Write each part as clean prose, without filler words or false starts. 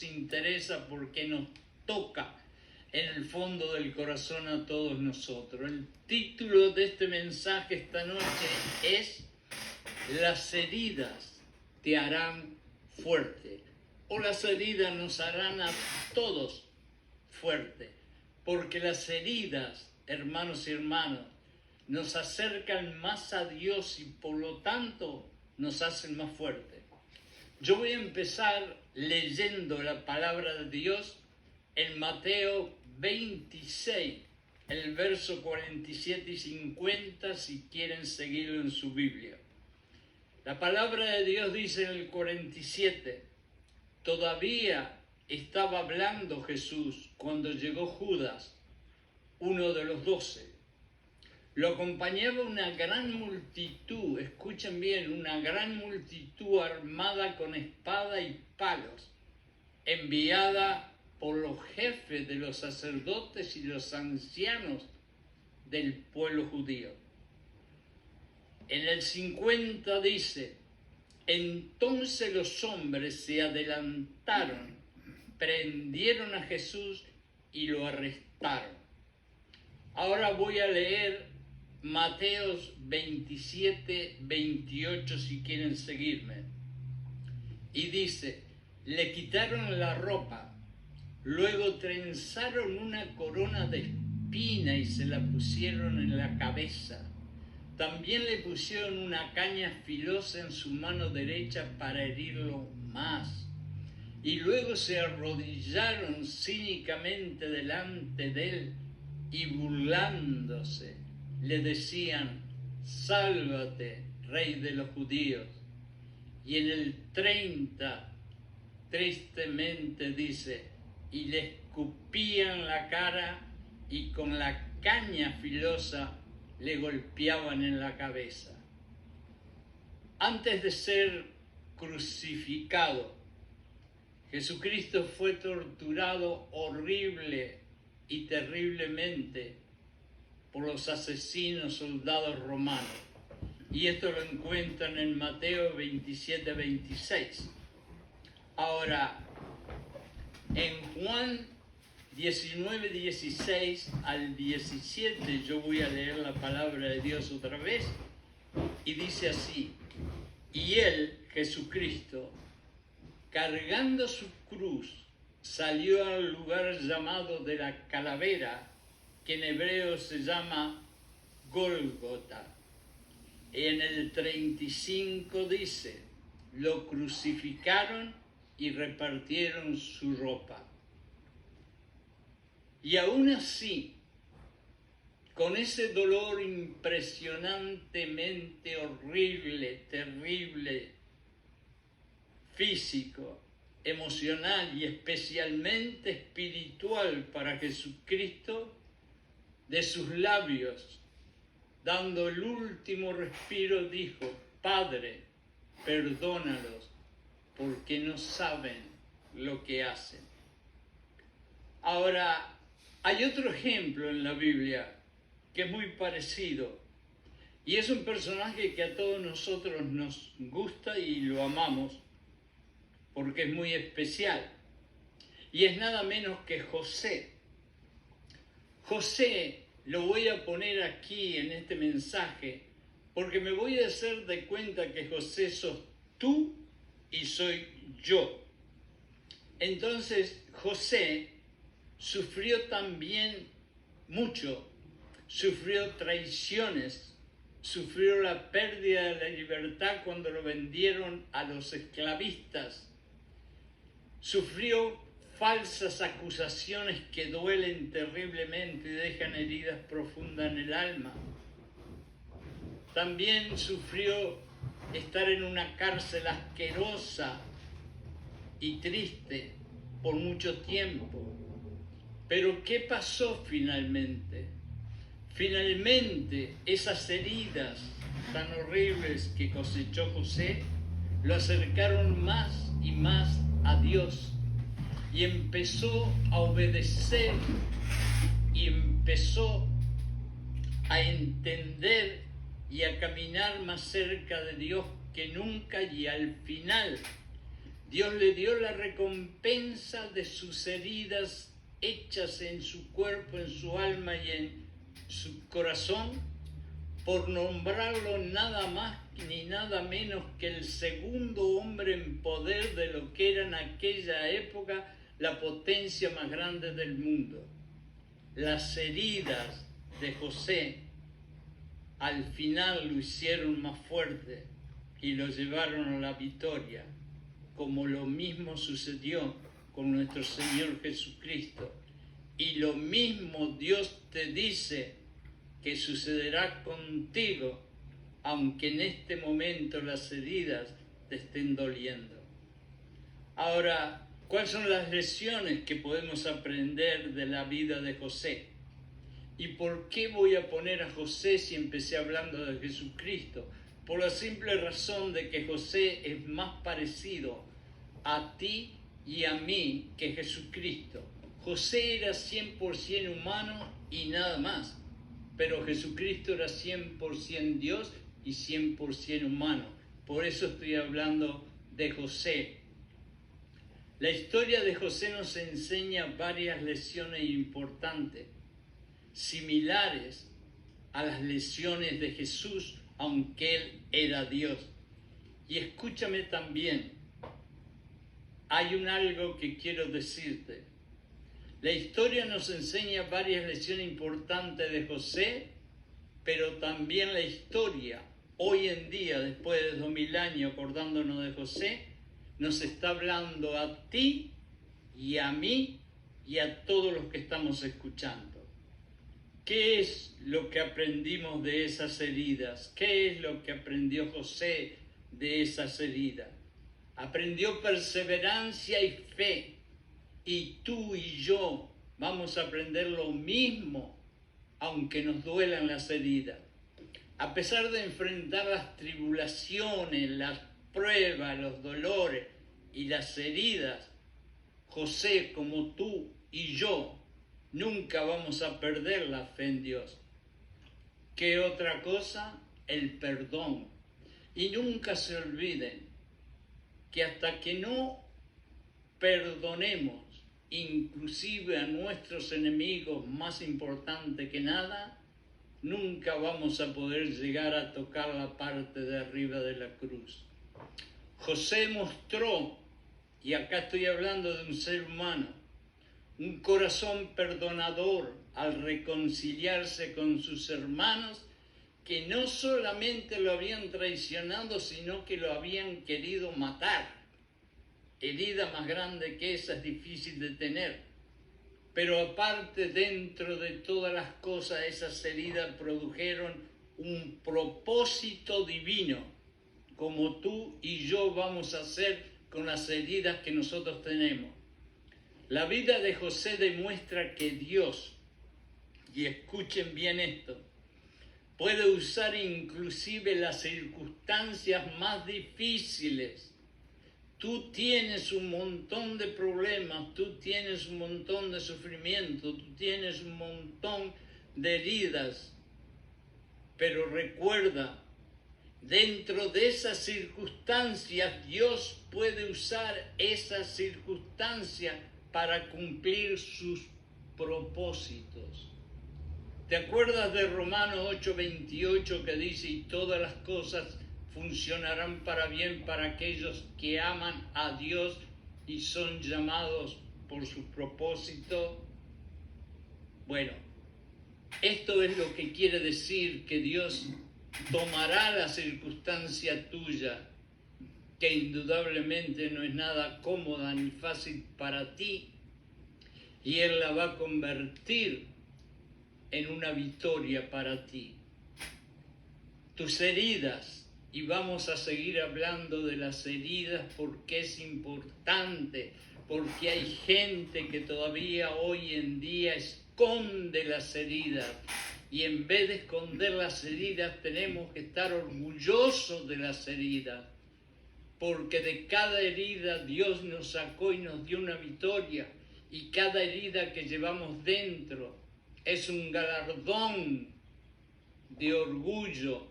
interesa porque nos toca en el fondo del corazón a todos nosotros. El título de este mensaje esta noche es Las heridas te harán fuerte, o las heridas nos harán a todos fuerte, porque las heridas, hermanos y hermanas, nos acercan más a Dios y por lo tanto nos hacen más fuertes. Yo voy a empezar leyendo la palabra de Dios en Mateo 26, el verso 47 y 50, si quieren seguirlo en su Biblia. La palabra de Dios dice en el 47, todavía estaba hablando Jesús cuando llegó Judas, uno de los 12. Lo acompañaba una gran multitud, escuchen bien, una gran multitud armada con espada y palos, enviada por los jefes de los sacerdotes y los ancianos del pueblo judío. En el 50 dice, entonces los hombres se adelantaron, prendieron a Jesús y lo arrestaron. Ahora voy a leer Mateo 27, 28 si quieren seguirme. Y dice, le quitaron la ropa, luego trenzaron una corona de espina y se la pusieron en la cabeza. También le pusieron una caña filosa en su mano derecha para herirlo más. Y luego se arrodillaron cínicamente delante de él y burlándose, le decían, sálvate, rey de los judíos. Y en el 30, tristemente dice, y le escupían la cara y con la caña filosa le golpeaban en la cabeza. Antes de ser crucificado, Jesucristo fue torturado horrible y terriblemente por los asesinos soldados romanos. Y esto lo encuentran en Mateo 27, 26. Ahora, en Juan 19, 16 al 17, yo voy a leer la palabra de Dios otra vez, y dice así, y él, Jesucristo, cargando su cruz, salió al lugar llamado de la calavera, que en hebreo se llama Gólgota. En el 35 dice, lo crucificaron y repartieron su ropa. Y aún así, con ese dolor impresionantemente horrible, terrible, físico, emocional y especialmente espiritual para Jesucristo, de sus labios, dando el último respiro, dijo, Padre, perdónalos, porque no saben lo que hacen. Ahora, hay otro ejemplo en la Biblia que es muy parecido, y es un personaje que a todos nosotros nos gusta y lo amamos, porque es muy especial, y es nada menos que José. José lo voy a poner aquí en este mensaje, porque me voy a hacer de cuenta que José sos tú y soy yo. Entonces José sufrió también mucho, sufrió traiciones, sufrió la pérdida de la libertad cuando lo vendieron a los esclavistas, sufrió falsas acusaciones que duelen terriblemente y dejan heridas profundas en el alma. También sufrió estar en una cárcel asquerosa y triste por mucho tiempo. Pero ¿qué pasó finalmente? Finalmente esas heridas tan horribles que cosechó José lo acercaron más y más a Dios. Y empezó a obedecer y empezó a entender y a caminar más cerca de Dios que nunca, y al final Dios le dio la recompensa de sus heridas hechas en su cuerpo, en su alma y en su corazón, por nombrarlo nada más ni nada menos que el segundo hombre en poder de lo que era en aquella época la potencia más grande del mundo. Las heridas de José al final lo hicieron más fuerte y lo llevaron a la victoria, como lo mismo sucedió con nuestro Señor Jesucristo. Y lo mismo Dios te dice que sucederá contigo, aunque en este momento las heridas te estén doliendo. Ahora, ¿cuáles son las lecciones que podemos aprender de la vida de José? ¿Y por qué voy a poner a José si empecé hablando de Jesucristo? Por la simple razón de que José es más parecido a ti y a mí que Jesucristo. José era 100% humano y nada más, pero Jesucristo era 100% Dios y 100% humano. Por eso estoy hablando de José. La historia de José nos enseña varias lecciones importantes, similares a las lecciones de Jesús, aunque Él era Dios. Y escúchame también, hay algo que quiero decirte. La historia nos enseña varias lecciones importantes de José, pero también la historia, hoy en día, después de 2000 años acordándonos de José, nos está hablando a ti y a mí y a todos los que estamos escuchando. ¿Qué es lo que aprendimos de esas heridas? ¿Qué es lo que aprendió José de esas heridas? Aprendió perseverancia y fe. Y tú y yo vamos a aprender lo mismo, aunque nos duelan las heridas. A pesar de enfrentar las tribulaciones, las pruebas, los dolores y las heridas, José, como tú y yo, nunca vamos a perder la fe en Dios. ¿Qué otra cosa? El perdón. Y nunca se olviden que hasta que no perdonemos, inclusive a nuestros enemigos más importante que nada, nunca vamos a poder llegar a tocar la parte de arriba de la cruz. José mostró, y acá estoy hablando de un ser humano, un corazón perdonador al reconciliarse con sus hermanos que no solamente lo habían traicionado, sino que lo habían querido matar. Herida más grande que esa es difícil de tener. Pero aparte, dentro de todas las cosas, esas heridas produjeron un propósito divino, como tú y yo vamos a hacer con las heridas que nosotros tenemos. La vida de José demuestra que Dios, y escuchen bien esto, puede usar inclusive las circunstancias más difíciles. Tú tienes un montón de problemas, tú tienes un montón de sufrimiento, tú tienes un montón de heridas, pero recuerda, dentro de esas circunstancias, Dios puede usar esas circunstancias para cumplir sus propósitos. ¿Te acuerdas de Romanos 8:28 que dice, y todas las cosas funcionarán para bien para aquellos que aman a Dios y son llamados por su propósito? Bueno, esto es lo que quiere decir que Dios tomará la circunstancia tuya, que indudablemente no es nada cómoda ni fácil para ti, y Él la va a convertir en una victoria para ti. Tus heridas, y vamos a seguir hablando de las heridas porque es importante, porque hay gente que todavía hoy en día esconde las heridas, y en vez de esconder las heridas tenemos que estar orgullosos de las heridas, porque de cada herida Dios nos sacó y nos dio una victoria, y cada herida que llevamos dentro es un galardón de orgullo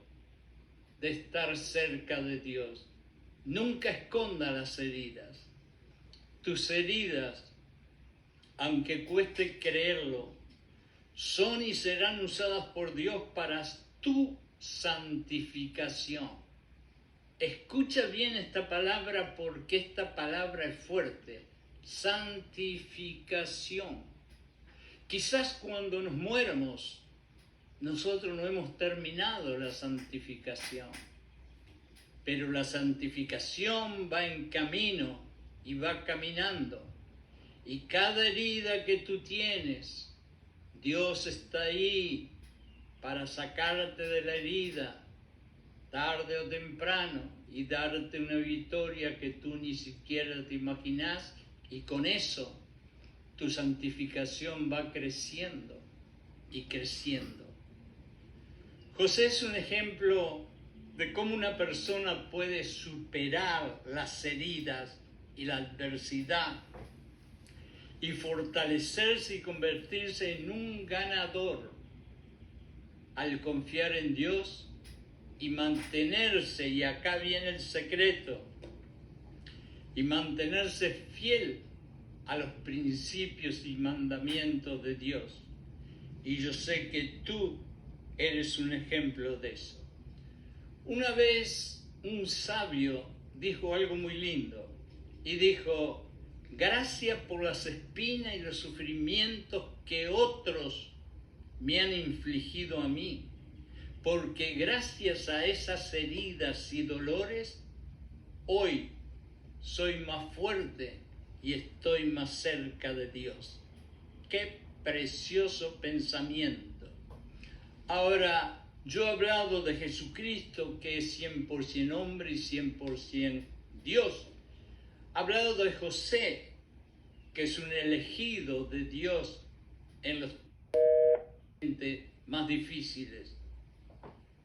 de estar cerca de Dios. Nunca esconda las heridas. Tus heridas, aunque cueste creerlo, son y serán usadas por Dios para tu santificación. Escucha bien esta palabra porque esta palabra es fuerte. Santificación. Quizás cuando nos muéramos, nosotros no hemos terminado la santificación. Pero la santificación va en camino y va caminando. Y cada herida que tú tienes, Dios está ahí para sacarte de la herida, tarde o temprano, y darte una victoria que tú ni siquiera te imaginas, y con eso tu santificación va creciendo y creciendo. José es un ejemplo de cómo una persona puede superar las heridas y la adversidad y fortalecerse y convertirse en un ganador al confiar en Dios y mantenerse, y acá viene el secreto, y mantenerse fiel a los principios y mandamientos de Dios. Y yo sé que tú eres un ejemplo de eso. Una vez un sabio dijo algo muy lindo y dijo: gracias por las espinas y los sufrimientos que otros me han infligido a mí, porque gracias a esas heridas y dolores, hoy soy más fuerte y estoy más cerca de Dios. ¡Qué precioso pensamiento! Ahora, yo he hablado de Jesucristo, que es 100% hombre y 100% Dios. He hablado de José, que es un elegido de Dios en los más difíciles.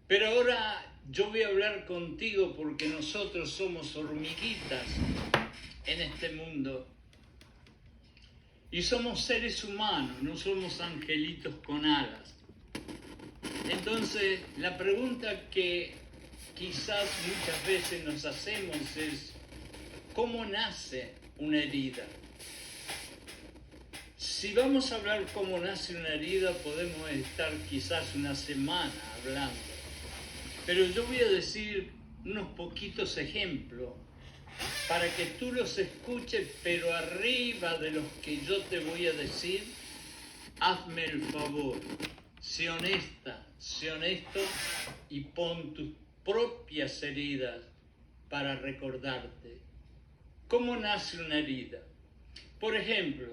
Pero ahora yo voy a hablar contigo porque nosotros somos hormiguitas en este mundo. Y somos seres humanos, no somos angelitos con alas. Entonces, la pregunta que quizás muchas veces nos hacemos es: ¿cómo nace una herida? Si vamos a hablar cómo nace una herida, podemos estar quizás una semana hablando. Pero yo voy a decir unos poquitos ejemplos para que tú los escuches, pero arriba de los que yo te voy a decir, hazme el favor, sé honesta, sé honesto y pon tus propias heridas para recordarte. ¿Cómo nace una herida? Por ejemplo,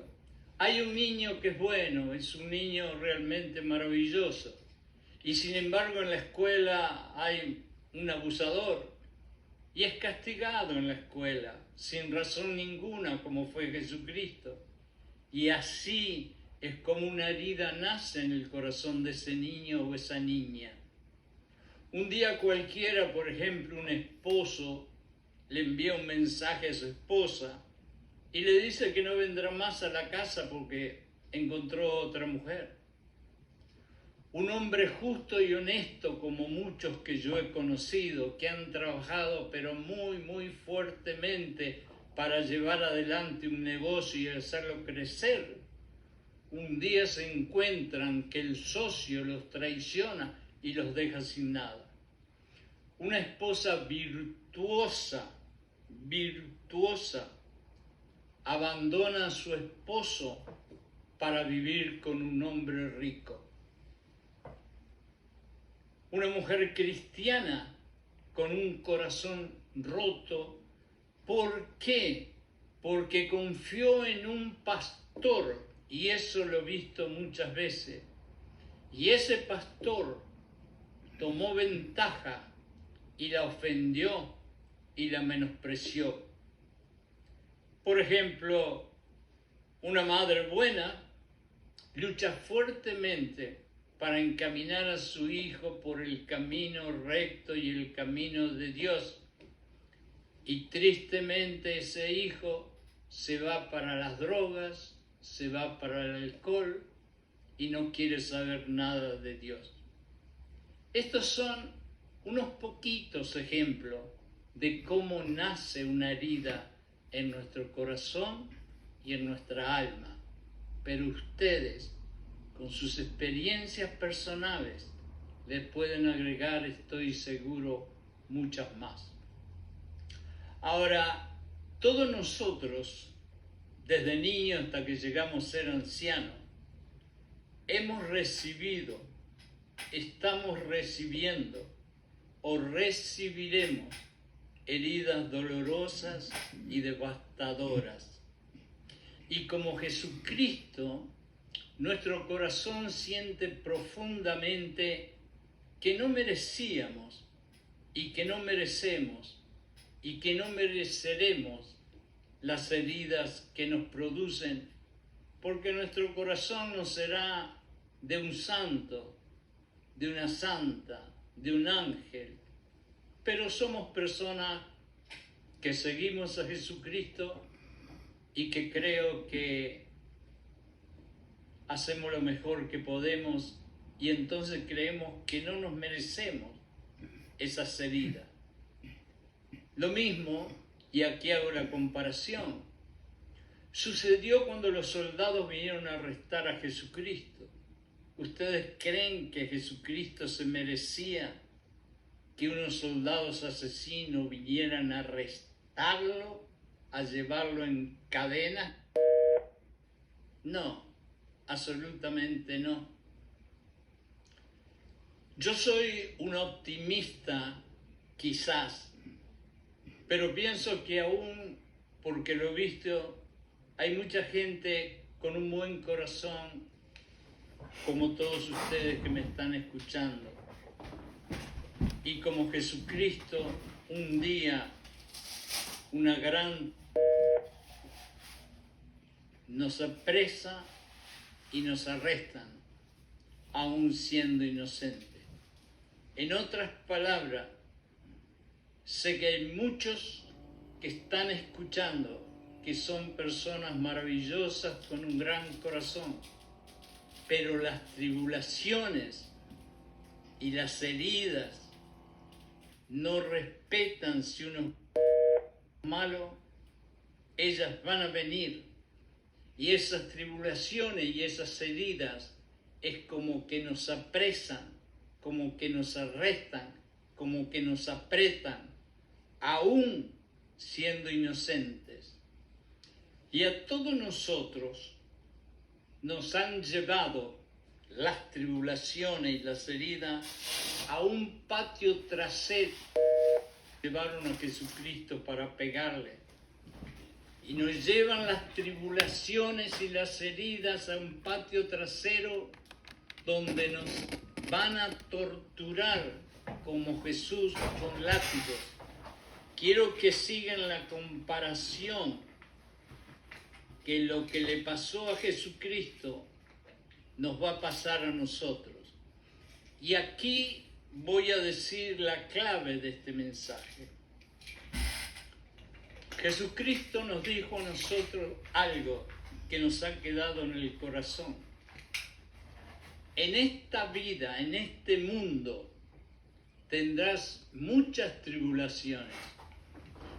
hay un niño que es bueno, es un niño realmente maravilloso, y sin embargo en la escuela hay un abusador y es castigado en la escuela sin razón ninguna, como fue Jesucristo. Y así es como una herida nace en el corazón de ese niño o esa niña. Un día cualquiera, por ejemplo, un esposo le envía un mensaje a su esposa y le dice que no vendrá más a la casa porque encontró otra mujer. Un hombre justo y honesto, como muchos que yo he conocido, que han trabajado pero muy fuertemente para llevar adelante un negocio y hacerlo crecer, un día se encuentran que el socio los traiciona y los deja sin nada. Una esposa virtuosa, abandona a su esposo para vivir con un hombre rico. Una mujer cristiana con un corazón roto. ¿Por qué? Porque confió en un pastor, y eso lo he visto muchas veces. Y ese pastor tomó ventaja y la ofendió y la menospreció. Por ejemplo, una madre buena lucha fuertemente para encaminar a su hijo por el camino recto y el camino de Dios. Y tristemente ese hijo se va para las drogas, se va para el alcohol y no quiere saber nada de Dios. Estos son unos poquitos ejemplos de cómo nace una herida en nuestro corazón y en nuestra alma. Pero ustedes, con sus experiencias personales, le pueden agregar, estoy seguro, muchas más. Ahora, todos nosotros, desde niños hasta que llegamos a ser ancianos, hemos recibido, estamos recibiendo o recibiremos heridas dolorosas y devastadoras. Y como Jesucristo, nuestro corazón siente profundamente que no merecíamos y que no merecemos y que no mereceremos las heridas que nos producen, porque nuestro corazón no será de un santo, de una santa, de un ángel, pero somos personas que seguimos a Jesucristo y que creo que hacemos lo mejor que podemos y entonces creemos que no nos merecemos esas heridas. Lo mismo, y aquí hago la comparación, sucedió cuando los soldados vinieron a arrestar a Jesucristo. ¿Ustedes creen que Jesucristo se merecía que unos soldados asesinos vinieran a arrestarlo, a llevarlo en cadena? No, absolutamente no. Yo soy un optimista, quizás, pero pienso que aún, porque lo he visto, hay mucha gente con un buen corazón, como todos ustedes que me están escuchando. Y como Jesucristo, un día, una gran nos apresa y nos arrestan, aún siendo inocentes. En otras palabras, sé que hay muchos que están escuchando, que son personas maravillosas con un gran corazón, pero las tribulaciones y las heridas no respetan si uno es malo, ellas van a venir. Y esas tribulaciones y esas heridas es como que nos apresan, como que nos arrestan, como que nos apretan, aún siendo inocentes. Y a todos nosotros nos han llevado las tribulaciones y las heridas a un patio trasero. Llevaron a Jesucristo para pegarle. Y nos llevan las tribulaciones y las heridas a un patio trasero donde nos van a torturar como Jesús con látigos. Quiero que sigan la comparación, que lo que le pasó a Jesucristo nos va a pasar a nosotros. Y aquí voy a decir la clave de este mensaje. Jesucristo nos dijo a nosotros algo que nos ha quedado en el corazón. En esta vida, en este mundo, tendrás muchas tribulaciones.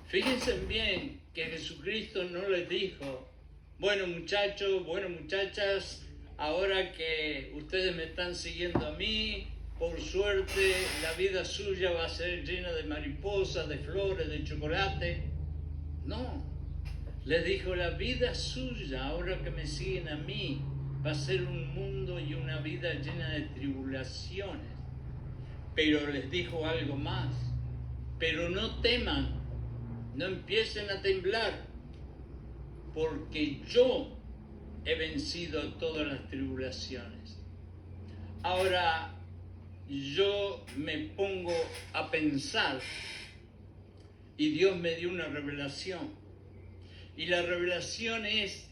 Fíjense bien que Jesucristo no les dijo, bueno muchachos, bueno muchachas, ahora que ustedes me están siguiendo a mí, por suerte la vida suya va a ser llena de mariposas, de flores, de chocolate. No, les dijo, la vida suya, ahora que me siguen a mí, va a ser un mundo y una vida llena de tribulaciones. Pero les dijo algo más, pero no teman, no empiecen a temblar, porque yo he vencido todas las tribulaciones. Ahora yo me pongo a pensar y Dios me dio una revelación. Y la revelación es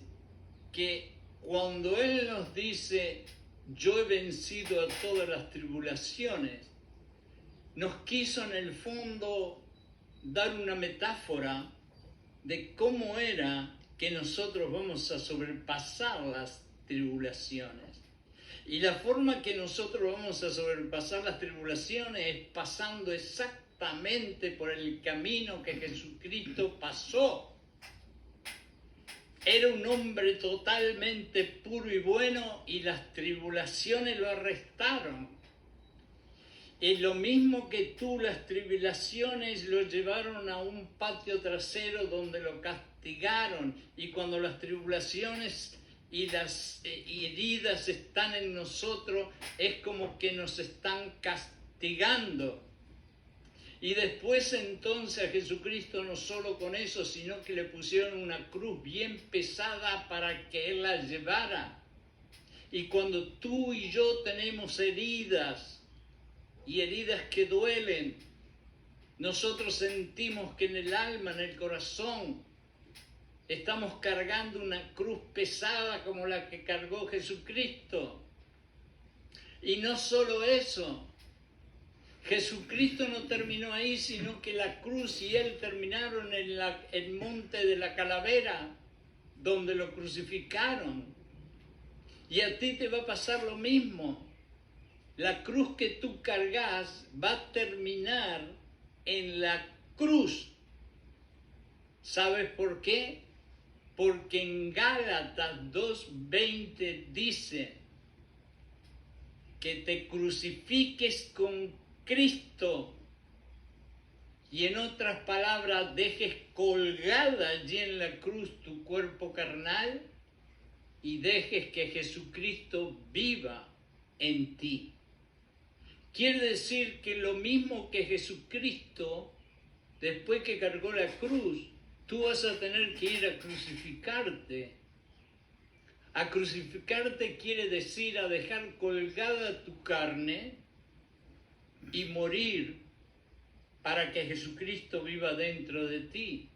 que cuando Él nos dice, yo he vencido a todas las tribulaciones, nos quiso en el fondo dar una metáfora de cómo era que nosotros vamos a sobrepasar las tribulaciones. Y la forma que nosotros vamos a sobrepasar las tribulaciones es pasando exactamente exactamente por el camino que Jesucristo pasó. Era un hombre totalmente puro y bueno y las tribulaciones lo arrestaron. Es lo mismo que tú, las tribulaciones lo llevaron a un patio trasero donde lo castigaron. Y cuando las tribulaciones y las heridas están en nosotros, es como que nos están castigando. Y después entonces a Jesucristo no solo con eso, sino que le pusieron una cruz bien pesada para que Él la llevara. Y cuando tú y yo tenemos heridas, y heridas que duelen, nosotros sentimos que en el alma, en el corazón, estamos cargando una cruz pesada como la que cargó Jesucristo. Y no solo eso, Jesucristo no terminó ahí, sino que la cruz y Él terminaron en el monte de la calavera, donde lo crucificaron. Y a ti te va a pasar lo mismo. La cruz que tú cargas va a terminar en la cruz. ¿Sabes por qué? Porque en Gálatas 2:20 dice que te crucifiques con Cristo y en otras palabras dejes colgada allí en la cruz tu cuerpo carnal y dejes que Jesucristo viva en ti. Quiere decir que lo mismo que Jesucristo, después que cargó la cruz, tú vas a tener que ir a crucificarte. A crucificarte quiere decir a dejar colgada tu carne y morir para que Jesucristo viva dentro de ti.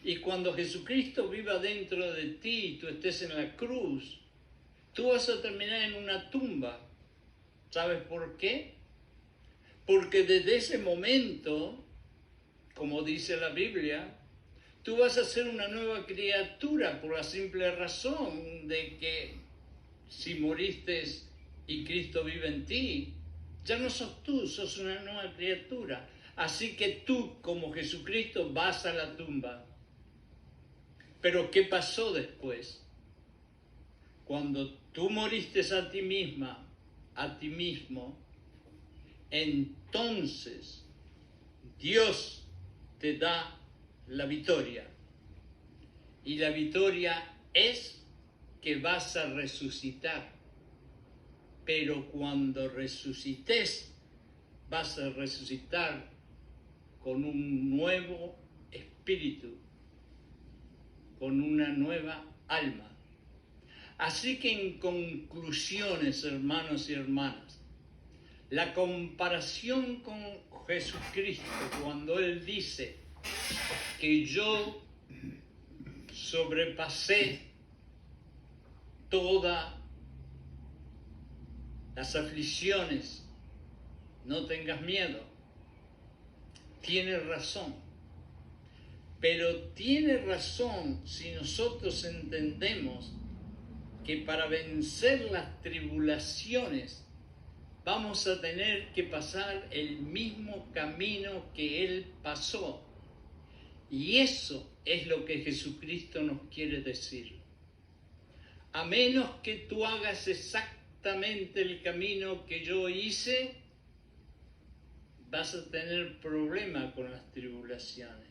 Y cuando Jesucristo viva dentro de ti y tú estés en la cruz, tú vas a terminar en una tumba. ¿Sabes por qué? Porque desde ese momento, como dice la Biblia, tú vas a ser una nueva criatura por la simple razón de que si moriste y Cristo vive en ti, ya no sos tú, sos una nueva criatura. Así que tú, como Jesucristo, vas a la tumba. Pero ¿qué pasó después? Cuando tú moriste a ti misma, a ti mismo, entonces Dios te da la victoria. Y la victoria es que vas a resucitar. Pero cuando resucites, vas a resucitar con un nuevo espíritu, con una nueva alma. Así que en conclusiones, hermanos y hermanas, la comparación con Jesucristo, cuando Él dice que yo sobrepasé todas las aflicciones, no tengas miedo, tiene razón. Pero tiene razón si nosotros entendemos que para vencer las tribulaciones vamos a tener que pasar el mismo camino que Él pasó. Y eso es lo que Jesucristo nos quiere decir. A menos que tú hagas exactamente el camino que yo hice, vas a tener problema con las tribulaciones.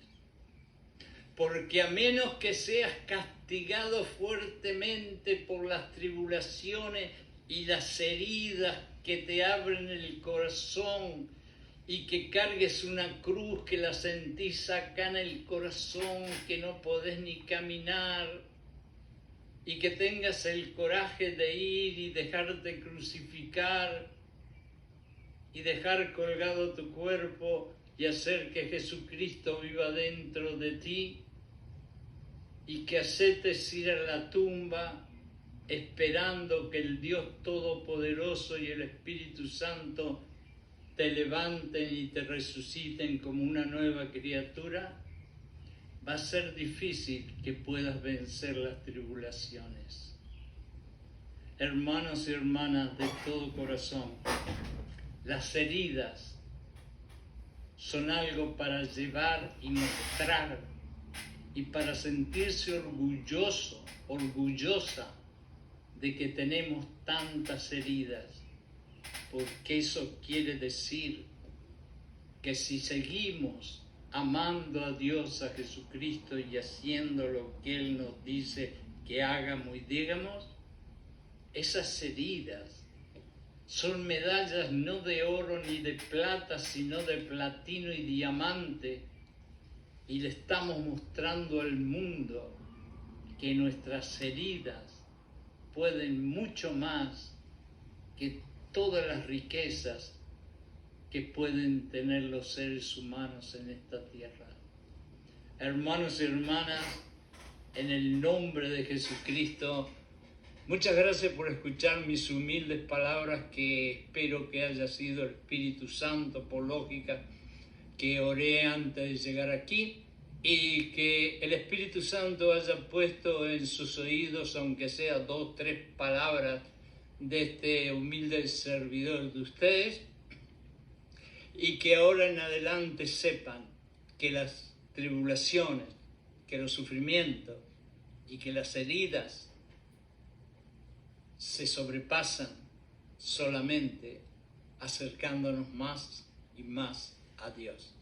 Porque a menos que seas castigado fuertemente por las tribulaciones y las heridas que te abren el corazón y que cargues una cruz que la sentís acá en el corazón, que no podés ni caminar, y que tengas el coraje de ir y dejarte crucificar y dejar colgado tu cuerpo y hacer que Jesucristo viva dentro de ti, y que aceptes ir a la tumba esperando que el Dios Todopoderoso y el Espíritu Santo te levanten y te resuciten como una nueva criatura, va a ser difícil que puedas vencer las tribulaciones. Hermanos y hermanas de todo corazón, las heridas son algo para llevar y mostrar y para sentirse orgulloso, orgullosa de que tenemos tantas heridas, porque eso quiere decir que si seguimos amando a Dios, a Jesucristo y haciendo lo que Él nos dice que hagamos y digamos, esas heridas son medallas no de oro ni de plata, sino de platino y diamante, y le estamos mostrando al mundo que nuestras heridas pueden mucho más que todas las riquezas que pueden tener los seres humanos en esta tierra. Hermanos y hermanas, en el nombre de Jesucristo, muchas gracias por escuchar mis humildes palabras, que espero que haya sido el Espíritu Santo, por lógica, que oré antes de llegar aquí, y que el Espíritu Santo haya puesto en sus oídos, aunque sea 2 o 3 palabras de este humilde servidor de ustedes, y que ahora en adelante sepan que las tribulaciones, que los sufrimientos y que las heridas se sobrepasan solamente acercándonos más y más a Dios.